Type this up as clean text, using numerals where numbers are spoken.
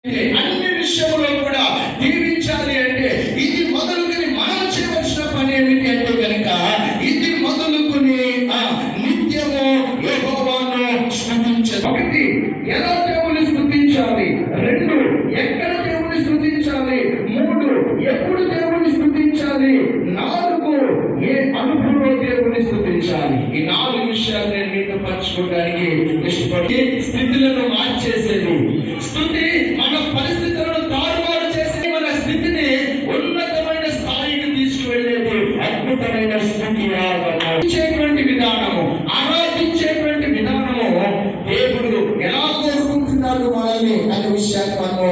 అన్ని విషయంలో కూడా దీవించాలి అంటే ఇది మొదలుకొని మనం చేయవలసిన పని ఏమిటి అంటే కనుక ఇది మొదలుకొని నిత్యము యెహోవాను స్తుతించాలి. ఒకటి, ఎలా దేవుని స్తుతించాలి. రెండు, ఎక్కడ దేవుని స్తుతించాలి. మూడు, ఎప్పుడు దేవుని స్తుతించాలి. నాలుగు, ఏ అనుభవంలో దేవుని స్తుతించాలి. ఈ నాలుగు విషయాలు నేను మీతో పంచుకోవడానికి ఇష్టపడి స్థితులను మార్చేసేది స్తుతి మన పరిస్థితులను తారుమారు చేసి మన స్థితిని ఉన్నతమైన స్థాయికి తీసుకువెళ్ళేది అద్భుతమైన స్థితి. ఆరాధించేటువంటి విధానము, ఆరాధించేటువంటి విధానము దేవుడు ఎలా కోరుకుంటున్నాడు మనల్ని అనే విషయాన్ని మనము